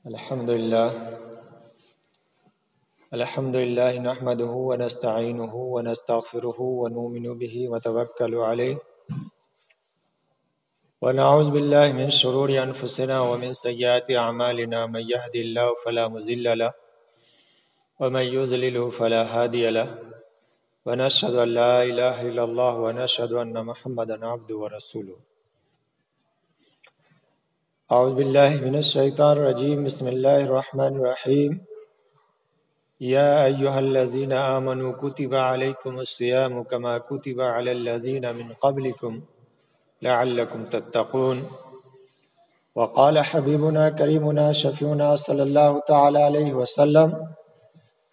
الحمد لله نحمده ونستعينه ونستغفره ونؤمن به ونتوكل عليه ونعوذ بالله من شرور أنفسنا ومن سيئات أعمالنا من يهد الله فلا مضل له ومن يضلل فلا هادي له ونشهد أن لا إله إلا الله ونشهد أن محمدا عبده ورسوله. أعوذ بالله من الشيطان الرجيم. بسم الله الرحمن الرحيم. يا أيها الذين آمنوا كتب عليكم الصيام كما كتب على الذين من قبلكم لعلكم تتقون. وقال حبيبنا كريمنا شفيعنا صلى الله تعالى عليه وسلم: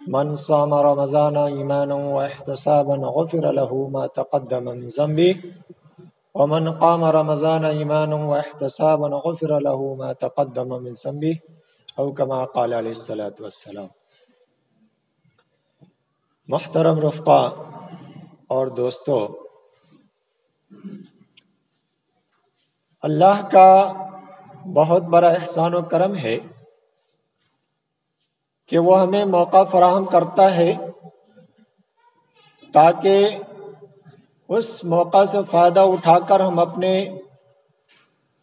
من صام رمضان إيمانا واحتسابا غفر له ما تقدم من ذنبه ومن قام رمضان إيمانا واحتسابا غفر له ما تقدم من ذنبه أو كما قال عليه الصلاة والسلام. محترم رفقا اور دوستو، اللہ کا بہت بڑا احسان و کرم ہے کہ وہ ہمیں موقع فراہم کرتا ہے تاکہ اس موقع سے فائدہ اٹھا کر ہم اپنے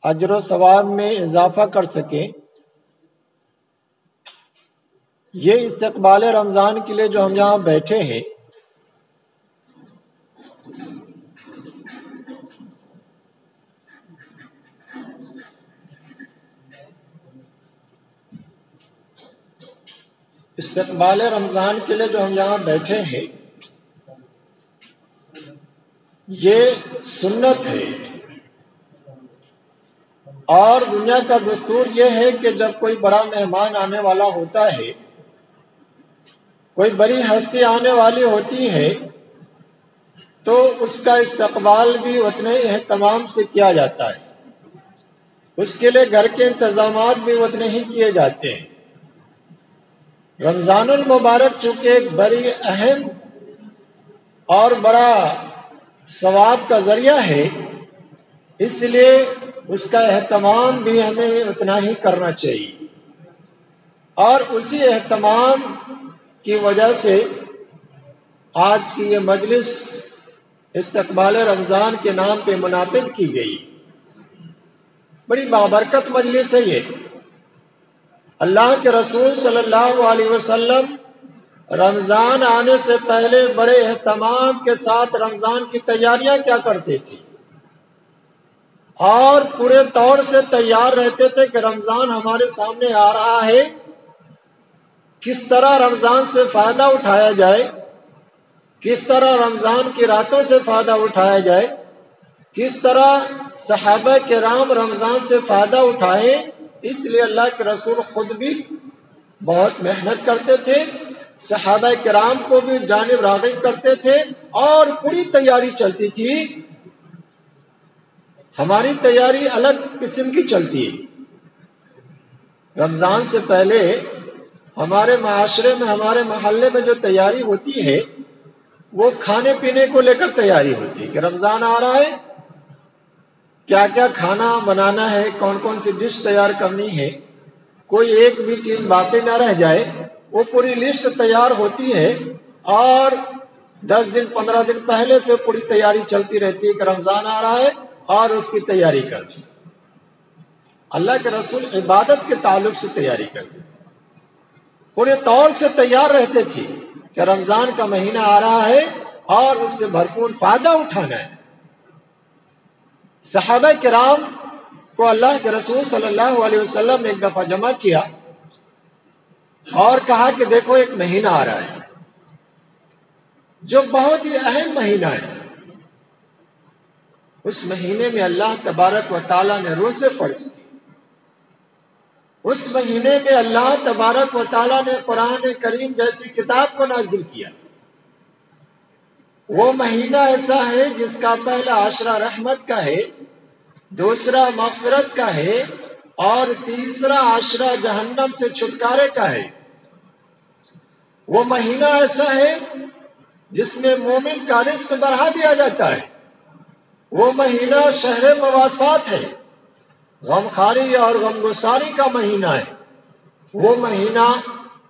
اجر و ثواب میں اضافہ کر سکیں. یہ استقبال رمضان کے لیے جو ہم یہاں بیٹھے ہیں، استقبال رمضان کے لیے جو ہم یہاں بیٹھے ہیں، یہ سنت ہے. اور دنیا کا دستور یہ ہے کہ جب کوئی بڑا مہمان آنے والا ہوتا ہے، کوئی بڑی ہستی آنے والی ہوتی ہے، تو اس کا استقبال بھی اتنے اہتمام سے کیا جاتا ہے. اس کے لیے گھر کے انتظامات بھی اتنے ہی کیے جاتے ہیں. رمضان المبارک چونکہ ایک بڑی اہم اور بڑا ثواب کا ذریعہ ہے، اس لیے اس کا اہتمام بھی ہمیں اتنا ہی کرنا چاہیے. اور اسی اہتمام کی وجہ سے آج کی یہ مجلس استقبال رمضان کے نام پہ منعقد کی گئی. بڑی بابرکت مجلس ہے یہ. اللہ کے رسول صلی اللہ علیہ وسلم رمضان آنے سے پہلے بڑے اہتمام کے ساتھ رمضان کی تیاریاں کیا کرتے تھے، اور پورے طور سے تیار رہتے تھے کہ رمضان ہمارے سامنے آ رہا ہے، کس طرح رمضان سے فائدہ اٹھایا جائے، کس طرح رمضان کی راتوں سے فائدہ اٹھایا جائے، کس طرح صحابہ کرام رمضان سے فائدہ اٹھائے. اس لیے اللہ کے رسول خود بھی بہت محنت کرتے تھے، صحابہ کرام کو بھی جانب راغب کرتے تھے، اور پوری تیاری چلتی تھی. ہماری تیاری الگ قسم کی چلتی ہے. رمضان سے پہلے ہمارے معاشرے میں، ہمارے محلے میں جو تیاری ہوتی ہے، وہ کھانے پینے کو لے کر تیاری ہوتی ہے کہ رمضان آ رہا ہے، کیا کیا کھانا بنانا ہے، کون کون سی ڈش تیار کرنی ہے، کوئی ایک بھی چیز باقی نہ رہ جائے. وہ پوری لسٹ تیار ہوتی ہے، اور 10 دن 15 دن پہلے سے پوری تیاری چلتی رہتی ہے کہ رمضان آ رہا ہے اور اس کی تیاری کرنی. اللہ کے رسول عبادت کے تعلق سے تیاری کرتے تھے، پورے طور سے تیار رہتے تھے کہ رمضان کا مہینہ آ رہا ہے اور اس سے بھرپور فائدہ اٹھانا ہے. صحابہ کرام کو اللہ کے رسول صلی اللہ علیہ وسلم نے ایک دفعہ جمع کیا اور کہا کہ دیکھو، ایک مہینہ آ رہا ہے جو بہت ہی اہم مہینہ ہے. اس مہینے میں اللہ تبارک و تعالیٰ نے روزے فرض کیے. اس مہینے میں اللہ تبارک و تعالیٰ نے قرآن کریم جیسی کتاب کو نازل کیا. وہ مہینہ ایسا ہے جس کا پہلا عشرہ رحمت کا ہے، دوسرا مغفرت کا ہے، اور تیسرا عشرہ جہنم سے چھٹکارے کا ہے. وہ مہینہ ایسا ہے جس میں مومن کا رزق بڑھا دیا جاتا ہے. وہ مہینہ شہر مواسات ہے، غمخواری اور غمگساری کا مہینہ ہے. وہ مہینہ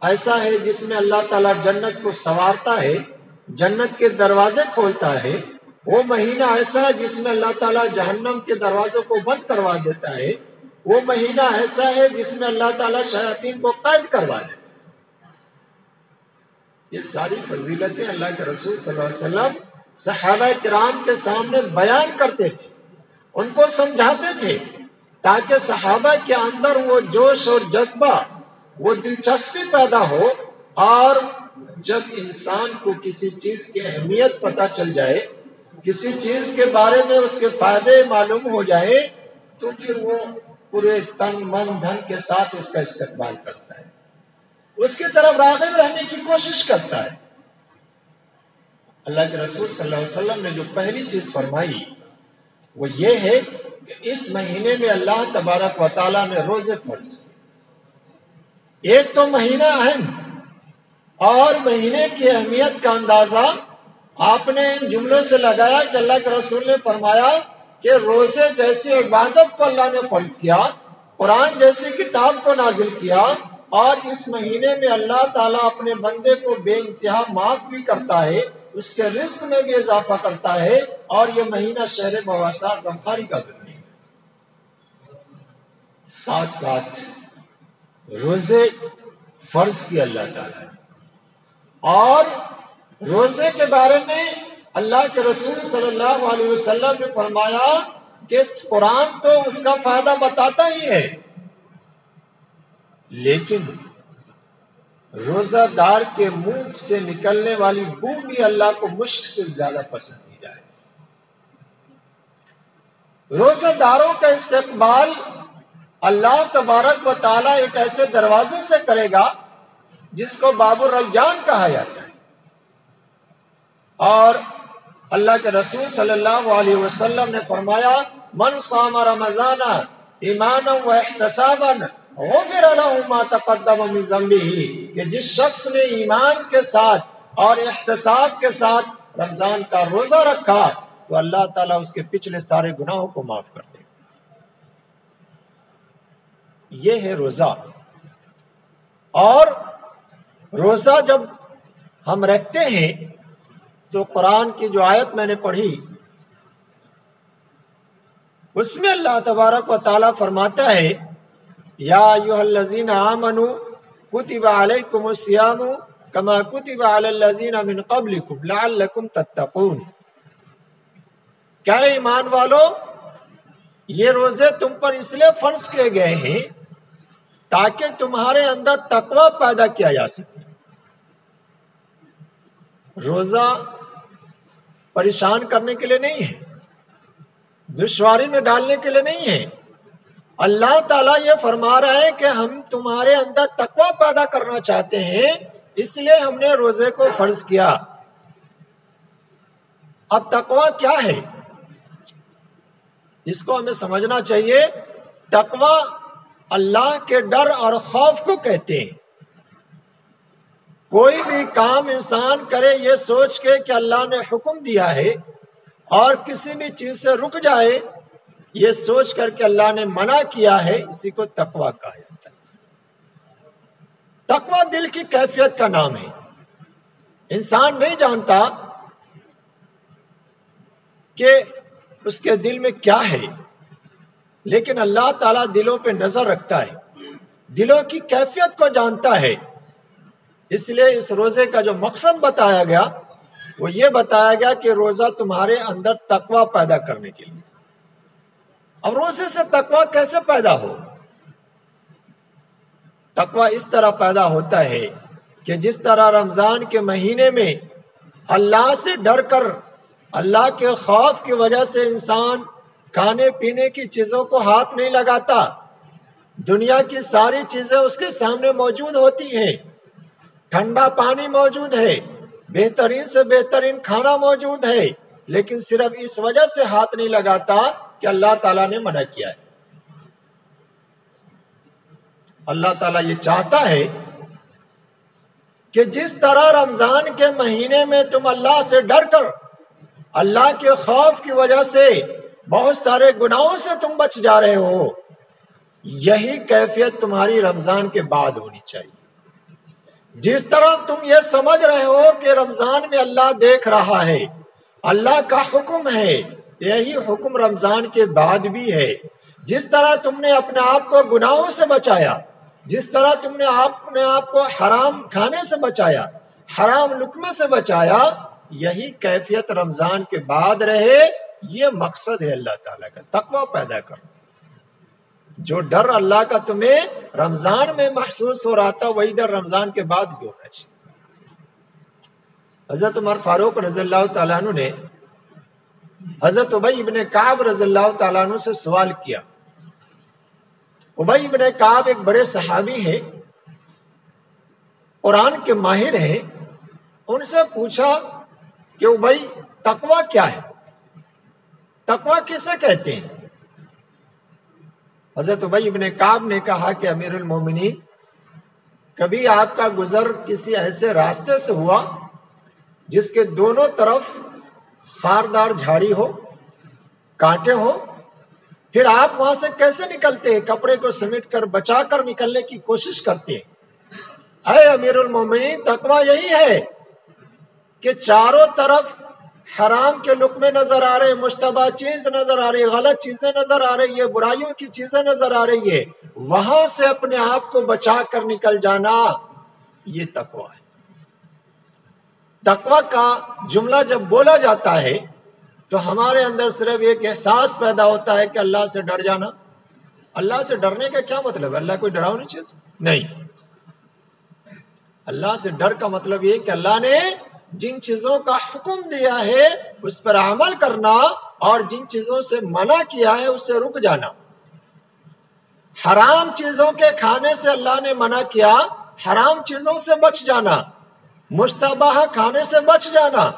ایسا ہے جس میں اللہ تعالیٰ جنت کو سنوارتا ہے، جنت کے دروازے کھولتا ہے۔ وہ مہینہ ایسا ہے جس میں اللہ تعالیٰ جہنم کے دروازوں کو بند کروا دیتا ہے۔ وہ مہینہ ایسا ہے جس میں اللہ تعالیٰ شیاطین کو قید کروا دیتا ہے۔ یہ ساری فضیلتیں اللہ کے رسول صلی اللہ علیہ وسلم صحابہ کرام کے سامنے بیان کرتے تھے، ان کو سمجھاتے تھے، تاکہ صحابہ کے اندر وہ جوش اور جذبہ، وہ دلچسپی پیدا ہو، اور جب انسان کو کسی چیز کی اہمیت پتہ چل جائے، کسی چیز کے بارے میں اس کے فائدے معلوم ہو جائے، تو پھر وہ پورے تن من دھن کے ساتھ اس کا استقبال کرتا ہے، اس کی طرف راغب رہنے کی کوشش کرتا ہے۔ اللہ کے رسول صلی اللہ علیہ وسلم نے جو پہلی چیز فرمائی وہ یہ ہے کہ اس مہینے میں اللہ تبارک و تعالیٰ نے روزے فرض کیے۔ ایک تو مہینہ اہم، اور مہینے کی اہمیت کا اندازہ آپ نے ان جملوں سے لگایا کہ اللہ کے رسول نے فرمایا کہ روزے جیسی عبادت کو اللہ نے فرض کیا، قرآن جیسی کتاب کو نازل کیا، اور اس مہینے میں اللہ تعالیٰ اپنے بندے کو بے انتہا معاف بھی کرتا ہے، اس کے رزق میں بھی اضافہ کرتا ہے، اور یہ مہینہ شہر مواسات غمخواری کا بھی مہینہ۔ ساتھ ساتھ روزے فرض کیا اللہ تعالیٰ نے، اور روزے کے بارے میں اللہ کے رسول صلی اللہ علیہ وسلم نے فرمایا کہ قرآن تو اس کا فائدہ بتاتا ہی ہے، لیکن روزہ دار کے منہ سے نکلنے والی بو بھی اللہ کو مشک سے زیادہ پسند کی جائے۔ روزہ داروں کا استقبال اللہ تبارک و تعالیٰ ایک ایسے دروازے سے کرے گا جس کو باب الریان کہا جاتا ہے، اور اللہ کے رسول صلی اللہ علیہ وسلم نے فرمایا من صام رمضان ایمانا و احتسابا غفر له ما تقدم من ذنبه، کہ جس شخص نے ایمان کے ساتھ اور احتساب کے ساتھ رمضان کا روزہ رکھا تو اللہ تعالیٰ اس کے پچھلے سارے گناہوں کو معاف کر دے۔ یہ ہے روزہ، اور روزہ جب ہم رکھتے ہیں تو قرآن کی جو آیت میں نے پڑھی اس میں اللہ تبارک و تعالیٰ فرماتا ہے یا ایھا الذین آمنوا کتب علیکم الصیام کما کتب علی الذین من قبلکم لعلکم تتقون، کیا ایمان والو، یہ روزے تم پر اس لیے فرض کیے گئے ہیں تاکہ تمہارے اندر تقوی پیدا کیا جا سکے۔ روزہ پریشان کرنے کے لیے نہیں ہے، دشواری میں ڈالنے کے لیے نہیں ہے، اللہ تعالیٰ یہ فرما رہا ہے کہ ہم تمہارے اندر تقوی پیدا کرنا چاہتے ہیں، اس لیے ہم نے روزے کو فرض کیا۔ اب تقوی کیا ہے اس کو ہمیں سمجھنا چاہیے۔ تقوی اللہ کے ڈر اور خوف کو کہتے ہیں۔ کوئی بھی کام انسان کرے یہ سوچ کے کہ اللہ نے حکم دیا ہے، اور کسی بھی چیز سے رک جائے یہ سوچ کر کہ اللہ نے منع کیا ہے، اسی کو تقوی کہا جاتا ہے۔ تقوی دل کی کیفیت کا نام ہے۔ انسان نہیں جانتا کہ اس کے دل میں کیا ہے، لیکن اللہ تعالیٰ دلوں پہ نظر رکھتا ہے، دلوں کی کیفیت کو جانتا ہے۔ اس لیے اس روزے کا جو مقصد بتایا گیا وہ یہ بتایا گیا کہ روزہ تمہارے اندر تقوی پیدا کرنے کے لیے۔ اب روزے سے تقوی کیسے پیدا ہو؟ تقوی اس طرح پیدا ہوتا ہے کہ جس طرح رمضان کے مہینے میں اللہ سے ڈر کر، اللہ کے خوف کی وجہ سے انسان کھانے پینے کی چیزوں کو ہاتھ نہیں لگاتا، دنیا کی ساری چیزیں اس کے سامنے موجود ہوتی ہیں، ٹھنڈا پانی موجود ہے، بہترین سے بہترین کھانا موجود ہے، لیکن صرف اس وجہ سے ہاتھ نہیں لگاتا کہ اللہ تعالیٰ نے منع کیا ہے۔ اللہ تعالیٰ یہ چاہتا ہے کہ جس طرح رمضان کے مہینے میں تم اللہ سے ڈر کر، اللہ کے خوف کی وجہ سے بہت سارے گناہوں سے تم بچ جا رہے ہو، یہی کیفیت تمہاری رمضان کے بعد ہونی چاہیے. جس طرح تم یہ سمجھ رہے ہو کہ رمضان میں اللہ دیکھ رہا ہے، اللہ کا حکم ہے، یہی حکم رمضان کے بعد بھی ہے. جس طرح تم نے اپنے آپ کو گناہوں سے بچایا، جس طرح تم نے اپنے آپ کو حرام کھانے سے بچایا، حرام لقمے سے بچایا، یہی کیفیت رمضان کے بعد رہے. یہ مقصد ہے اللہ تعالیٰ کا، تقوی پیدا کرنا. جو ڈر اللہ کا تمہیں رمضان میں محسوس ہو رہا تھا، وہی ڈر رمضان کے بعد بھی ہونا چاہیے. حضرت عمر فاروق رضی اللہ تعالیٰ عنہ نے حضرت ابی ابن کعب رضی اللہ تعالیٰ عنہ سے سوال کیا. ابی ابن کعب ایک بڑے صحابی ہیں، قرآن کے ماہر ہیں. ان سے پوچھا کہ ابی، تقوی کیا ہے؟ تقوی کسے کہتے ہیں؟ حضرت ابی ابن کعب نے کہا کہ امیر المومنین، کبھی آپ کا گزر کسی ایسے راستے سے ہوا جس کے دونوں طرف خاردار جھاڑی ہو، کانٹے ہو، پھر آپ وہاں سے کیسے نکلتے ہیں؟ کپڑے کو سمیٹ کر بچا کر نکلنے کی کوشش کرتے ہیں. اے امیر المومنین، تقوی یہی ہے کہ چاروں طرف حرام کے لقمے نظر آ رہے، مشتبہ چیز نظر آ رہی، غلط چیزیں نظر آ رہی ہے، برائیوں کی چیزیں نظر آ رہی ہے، وہاں سے اپنے آپ کو بچا کر نکل جانا، یہ تقوی ہے. تقوی کا جملہ جب بولا جاتا ہے تو ہمارے اندر صرف ایک احساس پیدا ہوتا ہے کہ اللہ سے ڈر جانا. اللہ سے ڈرنے کا کیا مطلب ہے؟ اللہ کوئی ڈراؤنی چیز نہیں. اللہ سے ڈر کا مطلب یہ کہ اللہ نے جن چیزوں کا حکم دیا ہے اس پر عمل کرنا، اور جن چیزوں سے منع کیا ہے اس سے رک جانا. حرام چیزوں کے کھانے سے اللہ نے منع کیا، حرام چیزوں سے بچ جانا، مشتبہ کھانے سے بچ جانا،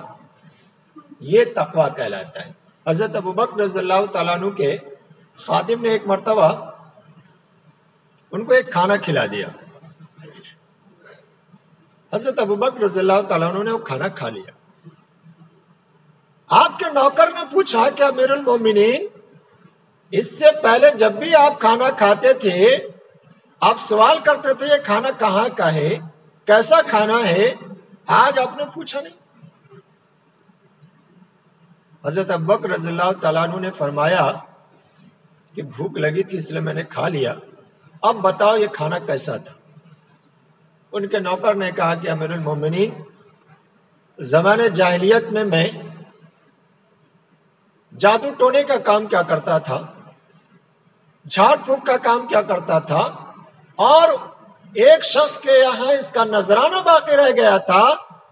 یہ تقوی کہلاتا ہے. حضرت ابوبکر رضی اللہ تعالیٰ عنہ کے خادم نے ایک مرتبہ ان کو ایک کھانا کھلا دیا. حضرت ابوبکر رضی اللہ تعالیٰ عنہ نے وہ کھانا کھا لیا. آپ کے نوکر نے پوچھا کہ امیر المومنین، اس سے پہلے جب بھی آپ کھانا کھاتے تھے آپ سوال کرتے تھے یہ کھانا کہاں کا ہے، کیسا کھانا ہے، آج آپ نے پوچھا نہیں. حضرت ابوبکر رضی اللہ تعالیٰ عنہ نے فرمایا کہ بھوک لگی تھی اس لیے میں نے کھا لیا، اب بتاؤ یہ کھانا کیسا تھا. ان کے نوکر نے کہا کہ امیر المومنین، زمانے جاہلیت میں جادو ٹونے کا کام کیا کرتا تھا، جھاڑ پھونک کا کام کیا کرتا تھا، اور ایک شخص کے یہاں اس کا نذرانہ باقی رہ گیا تھا،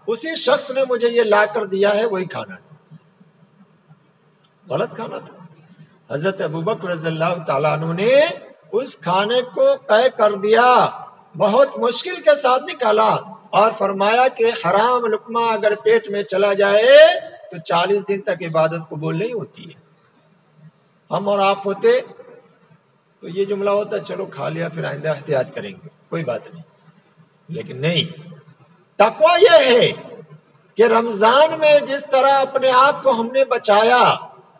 اسی شخص نے مجھے یہ لا کر دیا ہے، وہی کھانا تھا، غلط کھانا تھا. حضرت ابوبکر رضی اللہ تعالیٰ عنہ نے اس کھانے کو قے کر دیا، بہت مشکل کے ساتھ نکالا، اور فرمایا کہ حرام لقمہ اگر پیٹ میں چلا جائے تو 40 دن تک عبادت قبول نہیں ہوتی ہے. ہم اور آپ ہوتے تو یہ جملہ ہوتا چلو کھا لیا پھر آئندہ احتیاط کریں گے، کوئی بات نہیں. لیکن نہیں، تقوی یہ ہے کہ رمضان میں جس طرح اپنے آپ کو ہم نے بچایا،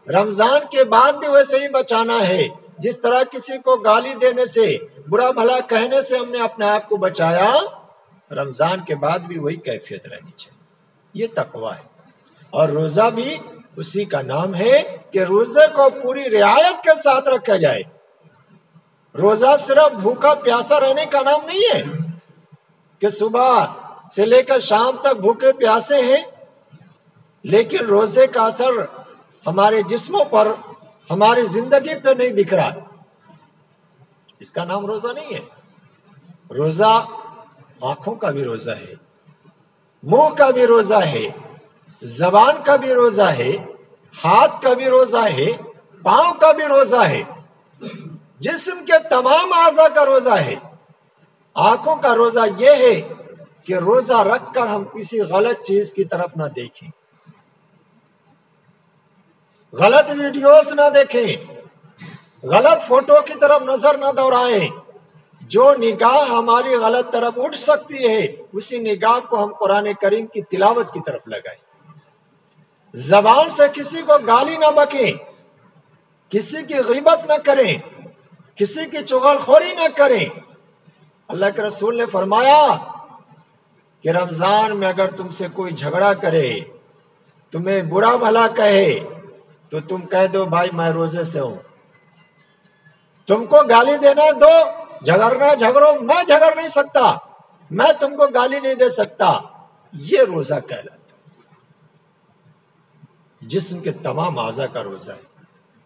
رمضان کے بعد بھی ویسے ہی بچانا ہے. جس طرح کسی کو گالی دینے سے، برا بھلا کہنے سے ہم نے اپنے آپ کو بچایا، رمضان کے بعد بھی وہی کیفیت رہنی چاہیے. یہ تقوی ہے. اور روزہ بھی اسی کا نام ہے کہ روزے کو پوری رعایت کے ساتھ رکھا جائے. روزہ صرف بھوکا پیاسا رہنے کا نام نہیں ہے کہ صبح سے لے کر شام تک بھوکے پیاسے ہیں، لیکن روزے کا اثر ہمارے جسموں پر، ہماری زندگی پہ نہیں دکھ رہا، اس کا نام روزہ نہیں ہے. روزہ آنکھوں کا بھی روزہ ہے، منہ کا بھی روزہ ہے، زبان کا بھی روزہ ہے، ہاتھ کا بھی روزہ ہے، پاؤں کا بھی روزہ ہے، جسم کے تمام اعضاء کا روزہ ہے. آنکھوں کا روزہ یہ ہے کہ روزہ رکھ کر ہم کسی غلط چیز کی طرف نہ دیکھیں، غلط ویڈیوز نہ دیکھیں، غلط فوٹو کی طرف نظر نہ دوڑائیں. جو نگاہ ہماری غلط طرف اٹھ سکتی ہے اسی نگاہ کو ہم قرآن کریم کی تلاوت کی طرف لگائیں. زبان سے کسی کو گالی نہ بکیں، کسی کی غیبت نہ کریں، کسی کی چغل خوری نہ کریں۔ اللہ کے رسول نے فرمایا کہ رمضان میں اگر تم سے کوئی جھگڑا کرے، تمہیں برا بھلا کہے، تو تم کہہ دو بھائی میں روزے سے ہوں۔ تم کو گالی دینا دو، جھگڑنا جھگڑو، میں جھگڑ نہیں سکتا، میں تم کو گالی نہیں دے سکتا، یہ روزہ کہلاتا ہے۔ جسم کے تمام اعضاء کا روزہ ہے۔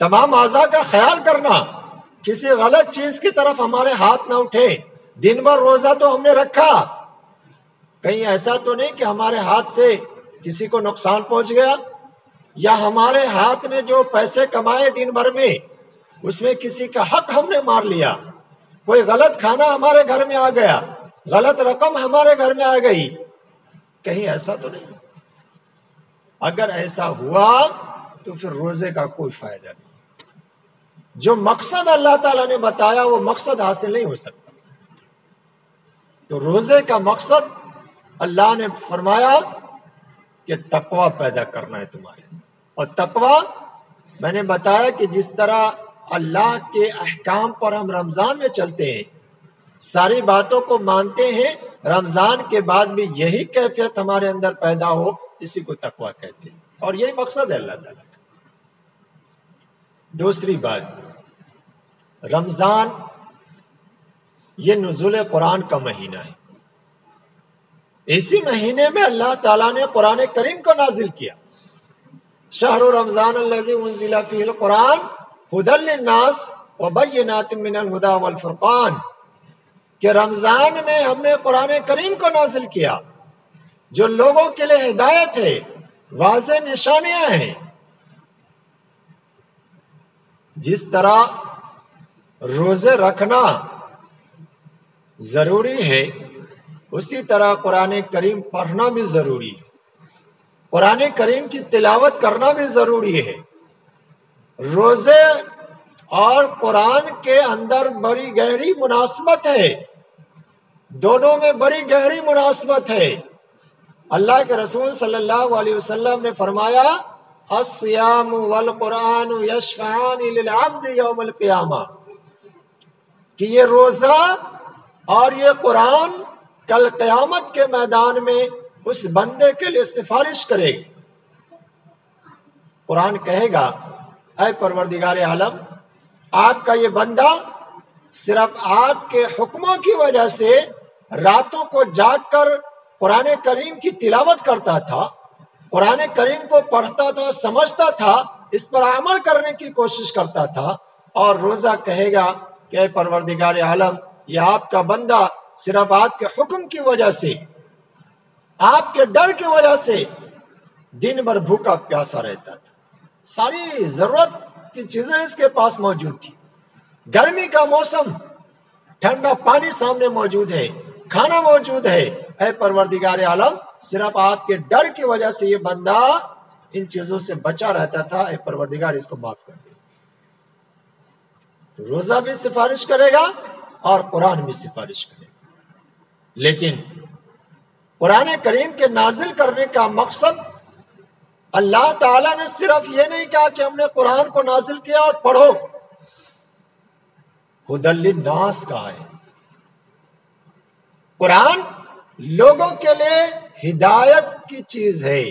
تمام اعضاء کا خیال کرنا، کسی غلط چیز کی طرف ہمارے ہاتھ نہ اٹھے۔ دن بھر روزہ تو ہم نے رکھا، کہیں ایسا تو نہیں کہ ہمارے ہاتھ سے کسی کو نقصان پہنچ گیا، یا ہمارے ہاتھ نے جو پیسے کمائے دن بھر میں اس میں کسی کا حق ہم نے مار لیا، کوئی غلط کھانا ہمارے گھر میں آ گیا، غلط رقم ہمارے گھر میں آ گئی، کہیں ایسا تو نہیں؟ اگر ایسا ہوا تو پھر روزے کا کوئی فائدہ نہیں۔ جو مقصد اللہ تعالیٰ نے بتایا وہ مقصد حاصل نہیں ہو سکتا۔ تو روزے کا مقصد اللہ نے فرمایا کہ تقوی پیدا کرنا ہے تمہارے، اور تقوی میں نے بتایا کہ جس طرح اللہ کے احکام پر ہم رمضان میں چلتے ہیں، ساری باتوں کو مانتے ہیں، رمضان کے بعد بھی یہی کیفیت ہمارے اندر پیدا ہو، اسی کو تقوی کہتے ہیں، اور یہی مقصد ہے اللہ تعالیٰ کا۔ دوسری بات، رمضان یہ نزول قرآن کا مہینہ ہے۔ اسی مہینے میں اللہ تعالیٰ نے قرآن کریم کو نازل کیا۔ شہر رمضان الذی انزل فیہ القرآن ھدی للناس وبینات من الھدی والفرقان، کہ رمضان میں ہم نے قرآن کریم کو نازل کیا جو لوگوں کے لیے ہدایت ہے، واضح نشانیاں ہیں۔ جس طرح روزے رکھنا ضروری ہے، اسی طرح قرآن کریم پڑھنا بھی ضروری ہے، قرآن کریم کی تلاوت کرنا بھی ضروری ہے۔ روزے اور قرآن کے اندر بڑی گہری مناسبت ہے، دونوں میں بڑی گہری مناسبت ہے۔ اللہ کے رسول صلی اللہ علیہ وسلم نے فرمایا الصیام والقرآن یشفعان للعبد یوم القیامہ، کہ یہ روزہ اور یہ قرآن کل قیامت کے میدان میں اس بندے کے لیے سفارش کرے گا۔ قرآن کہے گا اے پروردگار عالم، آپ کا یہ بندہ صرف آپ کے حکموں کی وجہ سے راتوں کو جاگ کر قرآن کریم کی تلاوت کرتا تھا، قرآن کریم کو پڑھتا تھا، سمجھتا تھا، اس پر عمل کرنے کی کوشش کرتا تھا، اور روزہ کہے گا کہ اے پروردگار عالم، یہ آپ کا بندہ صرف آپ کے حکم کی وجہ سے، آپ کے ڈر کی وجہ سے دن بھر بھوکا پیاسا رہتا تھا، ساری ضرورت کی چیزیں اس کے پاس موجود تھی، گرمی کا موسم، ٹھنڈا پانی سامنے موجود ہے، کھانا موجود ہے، اے پروردگار عالم صرف آپ کے ڈر کی وجہ سے یہ بندہ ان چیزوں سے بچا رہتا تھا، اے پروردگار اس کو معاف کر دے۔ تو روزہ بھی سفارش کرے گا اور قرآن بھی سفارش کرے گا۔ لیکن قرآن کریم کے نازل کرنے کا مقصد، اللہ تعالیٰ نے صرف یہ نہیں کہا کہ ہم نے قرآن کو نازل کیا اور پڑھو، ھدی للناس کہا ہے۔ قرآن لوگوں کے لیے ہدایت کی چیز ہے،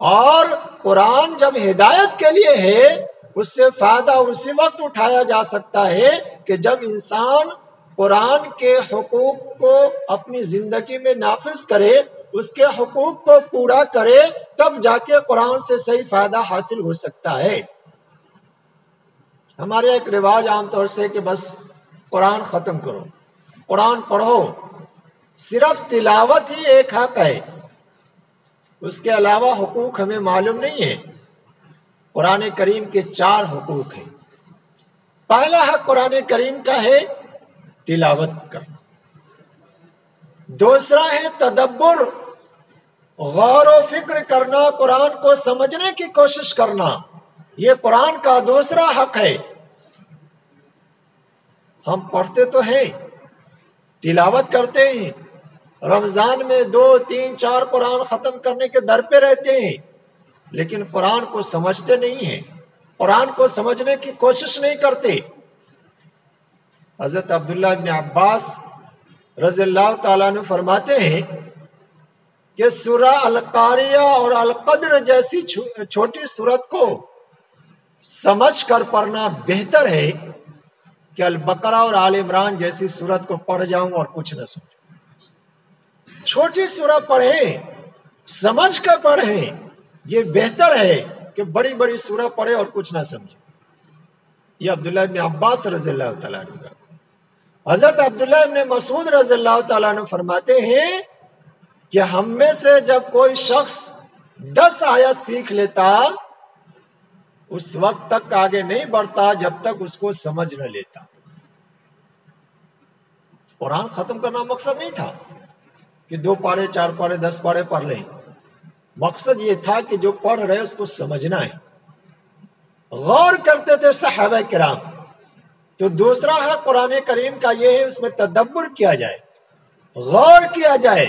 اور قرآن جب ہدایت کے لیے ہے، اس سے فائدہ اسی وقت اٹھایا جا سکتا ہے کہ جب انسان قرآن کے حقوق کو اپنی زندگی میں نافذ کرے، اس کے حقوق کو پورا کرے، تب جا کے قرآن سے صحیح فائدہ حاصل ہو سکتا ہے۔ ہمارے ایک رواج عام طور سے کہ بس قرآن ختم کرو، قرآن پڑھو، صرف تلاوت ہی ایک حق ہے، اس کے علاوہ حقوق ہمیں معلوم نہیں ہے۔ قرآن کریم کے 4 حقوق ہیں۔ پہلا حق قرآن کریم کا ہے تلاوت کرنا، دوسرا ہے تدبر، غور و فکر کرنا، قرآن کو سمجھنے کی کوشش کرنا، یہ قرآن کا دوسرا حق ہے۔ ہم پڑھتے تو ہیں، تلاوت کرتے ہیں، رمضان میں 2 3 4 قرآن ختم کرنے کے در پہ رہتے ہیں، لیکن قرآن کو سمجھتے نہیں ہیں، قرآن کو سمجھنے کی کوشش نہیں کرتے۔ حضرت عبداللہ ابن عباس رضی اللہ تعالیٰ عنہ فرماتے ہیں کہ سورہ القاریہ اور القدر جیسی چھوٹی سورت کو سمجھ کر پڑھنا بہتر ہے کہ البقرہ اور آل عمران جیسی سورت کو پڑھ جاؤں اور کچھ نہ سمجھوں۔ چھوٹی سورت پڑھیں، سمجھ کر پڑھیں، یہ بہتر ہے کہ بڑی بڑی سورت پڑھے اور کچھ نہ سمجھے۔ یہ عبداللہ ابن عباس رضی اللہ تعالیٰ عنہ کا۔ حضرت عبداللہ ابن مسعود رضی اللہ تعالیٰ عنہ فرماتے ہیں کہ ہم میں سے جب کوئی شخص 10 آیت سیکھ لیتا اس وقت تک آگے نہیں بڑھتا جب تک اس کو سمجھ نہ لیتا۔ قرآن ختم کرنا مقصد نہیں تھا کہ 2 پارے 4 پارے 10 پارے پڑھ لیں، مقصد یہ تھا کہ جو پڑھ رہے اس کو سمجھنا ہے۔ غور کرتے تھے صحابہ کرام۔ تو دوسرا ہے قرآن کریم کا یہ ہے اس میں تدبر کیا جائے، غور کیا جائے،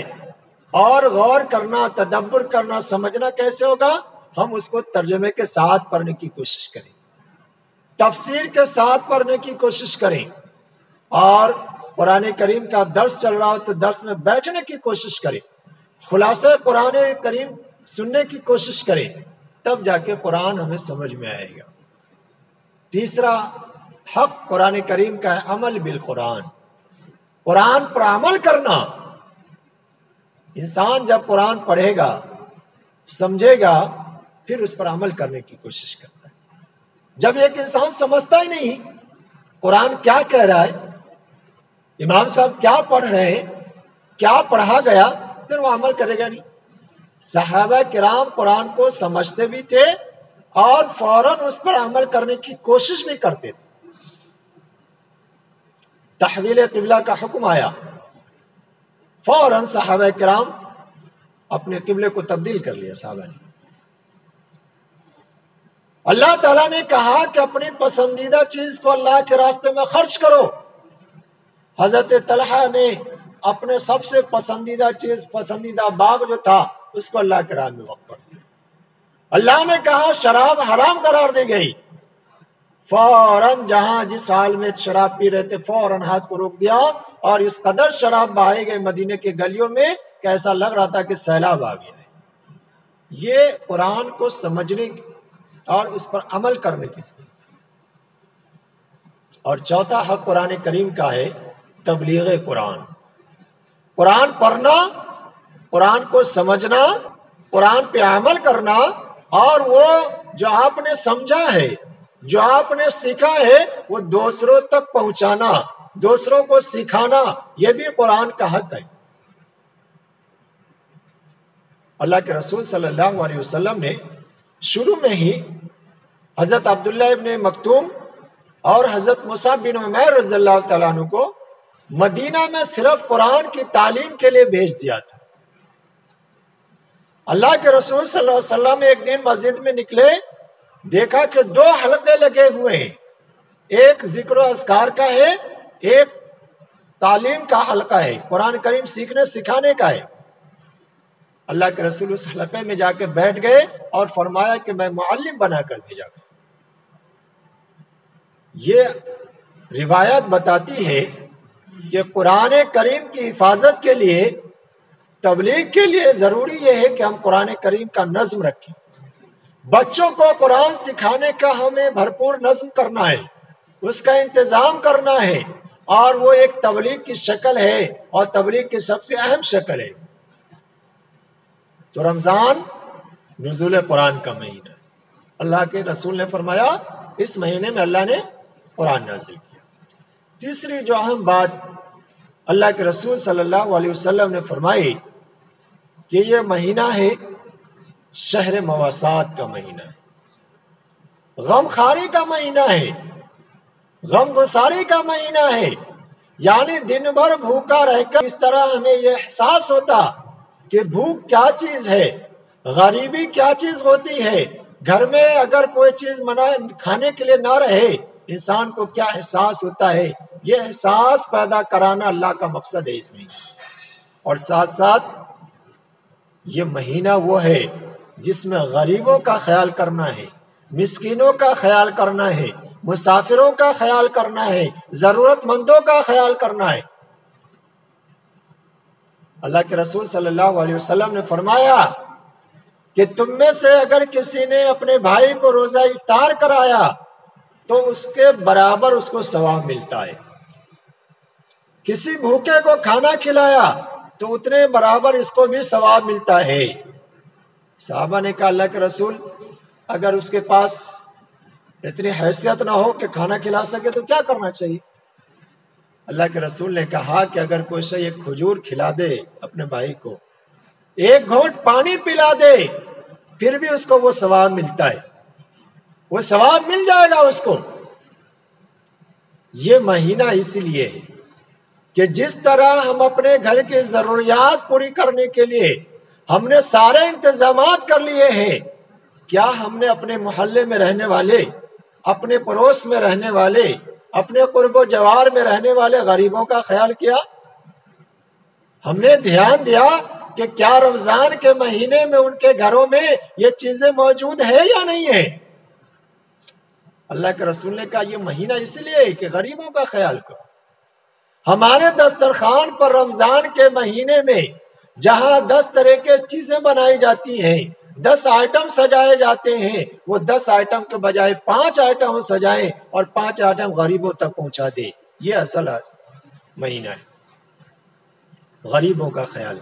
اور غور کرنا، تدبر کرنا، سمجھنا کیسے ہوگا؟ ہم اس کو ترجمے کے ساتھ پڑھنے کی کوشش کریں، تفسیر کے ساتھ پڑھنے کی کوشش کریں، اور قرآن کریم کا درس چل رہا ہو تو درس میں بیٹھنے کی کوشش کریں، خلاصہ قرآن کریم سننے کی کوشش کریں، تب جا کے قرآن ہمیں سمجھ میں آئے گا۔ تیسرا حق قرآن کریم کا ہے عمل بالقرآن، قرآن پر عمل کرنا۔ انسان جب قرآن پڑھے گا، سمجھے گا، پھر اس پر عمل کرنے کی کوشش کرتا ہے۔ جب ایک انسان سمجھتا ہی نہیں قرآن کیا کہہ رہا ہے، امام صاحب کیا پڑھ رہے ہیں، کیا پڑھا گیا، پھر وہ عمل کرے گا نہیں۔ صحابہ کرام قرآن کو سمجھتے بھی تھے اور فوراً اس پر عمل کرنے کی کوشش بھی کرتے تھے۔ تحویل قبلہ کا حکم آیا، فوراً صحابہ کرام اپنے قبلے کو تبدیل کر لیا صحابہ نے۔ اللہ تعالیٰ نے کہا کہ اپنی پسندیدہ چیز کو اللہ کے راستے میں خرچ کرو۔ حضرت طلحہ نے اپنے سب سے پسندیدہ چیز، پسندیدہ باغ جو تھا، اس کو اللہ کے راہ میں وقف کر دیا۔ اللہ نے کہا شراب حرام قرار دی گئی، فوراً جہاں جس حال میں شراب پی رہے تھے فوراً ہاتھ کو روک دیا، اور اس قدر شراب بہائی گئی مدینے کے گلیوں میں کہ ایسا لگ رہا تھا کہ سیلاب آ گیا ہے۔ یہ قرآن کو سمجھنے کی اور اس پر عمل کرنے کی۔ اور چوتھا حق قرآن کریم کا ہے تبلیغ قرآن، قرآن پڑھنا، قرآن کو سمجھنا، قرآن پہ عمل کرنا، اور وہ جو آپ نے سمجھا ہے، جو آپ نے سیکھا ہے، وہ دوسروں تک پہنچانا، دوسروں کو سکھانا، یہ بھی قرآن کا حق ہے۔ اللہ کے رسول صلی اللہ علیہ وسلم نے شروع میں ہی حضرت عبداللہ ابن مکتوم اور حضرت مصعب بن عمیر رضی اللہ تعالیٰ عنہ کو مدینہ میں صرف قرآن کی تعلیم کے لیے بھیج دیا تھا۔ اللہ کے رسول صلی اللہ علیہ وسلم ایک دن مسجد میں نکلے، دیکھا کہ 2 حلقے لگے ہوئے ہیں، ایک ذکر و اذکار کا ہے، ایک تعلیم کا حلقہ ہے، قرآن کریم سیکھنے سکھانے کا ہے۔ اللہ کے رسول اس حلقے میں جا کے بیٹھ گئے اور فرمایا کہ میں معلم بنا کر بھیجا گیا۔ یہ روایت بتاتی ہے کہ قرآن کریم کی حفاظت کے لیے، تبلیغ کے لیے ضروری یہ ہے کہ ہم قرآن کریم کا نظم رکھیں۔ بچوں کو قرآن سکھانے کا ہمیں بھرپور نظم کرنا ہے، اس کا انتظام کرنا ہے، اور وہ ایک تبلیغ کی شکل ہے، اور تبلیغ کی سب سے اہم شکل ہے۔ تو رمضان نزول قرآن کا مہینہ ہے۔ اللہ کے رسول نے فرمایا اس مہینے میں اللہ نے قرآن نازل کیا۔ تیسری جو اہم بات اللہ کے رسول صلی اللہ علیہ وسلم نے فرمائی کہ یہ مہینہ ہے شہر مواسات کا مہینہ ہے، غم خاری کا مہینہ ہے، غم گساری کا مہینہ ہے۔ یعنی دن بھر بھوکا رہ کر اس طرح ہمیں یہ احساس ہوتا کہ بھوک کیا چیز ہے، غریبی کیا چیز ہوتی ہے، گھر میں اگر کوئی چیز کھانے کے لیے نہ رہے انسان کو کیا احساس ہوتا ہے، یہ احساس پیدا کرانا اللہ کا مقصد ہے اس مہینے۔ اور ساتھ ساتھ یہ مہینہ وہ ہے جس میں غریبوں کا خیال کرنا ہے، مسکینوں کا خیال کرنا ہے، مسافروں کا خیال کرنا ہے، ضرورت مندوں کا خیال کرنا ہے۔ اللہ کے رسول صلی اللہ علیہ وسلم نے فرمایا کہ تم میں سے اگر کسی نے اپنے بھائی کو روزہ افطار کرایا تو اس کے برابر اس کو ثواب ملتا ہے، کسی بھوکے کو کھانا کھلایا تو اتنے برابر اس کو بھی ثواب ملتا ہے۔ صحابہ نے کہا اللہ کے رسول اگر اس کے پاس اتنی حیثیت نہ ہو کہ کھانا کھلا سکے تو کیا کرنا چاہیے؟ اللہ کے رسول نے کہا کہ اگر کوئی شخص ایک کھجور کھلا دے اپنے بھائی کو، ایک گھونٹ پانی پلا دے، پھر بھی اس کو وہ ثواب ملتا ہے، وہ ثواب مل جائے گا اس کو۔ یہ مہینہ اس لیے ہے کہ جس طرح ہم اپنے گھر کی ضروریات پوری کرنے کے لیے ہم نے سارے انتظامات کر لیے ہیں، کیا ہم نے اپنے محلے میں رہنے والے، اپنے پڑوس میں رہنے والے، اپنے قرب و جوار میں رہنے والے غریبوں کا خیال کیا؟ ہم نے دھیان دیا کہ کیا رمضان کے مہینے میں ان کے گھروں میں یہ چیزیں موجود ہیں یا نہیں ہیں؟ اللہ کے رسول نے کہا یہ مہینہ اس لیے کہ غریبوں کا خیال کرو۔ ہمارے دسترخوان پر رمضان کے مہینے میں جہاں 10 طرح کے چیزیں بنائی جاتی ہیں، 10 آئٹم سجائے جاتے ہیں، وہ 10 آئٹم کے بجائے 5 آئٹم سجائیں اور 5 آئٹم غریبوں تک پہنچا دے۔ یہ اصل مہینہ ہے، غریبوں کا خیال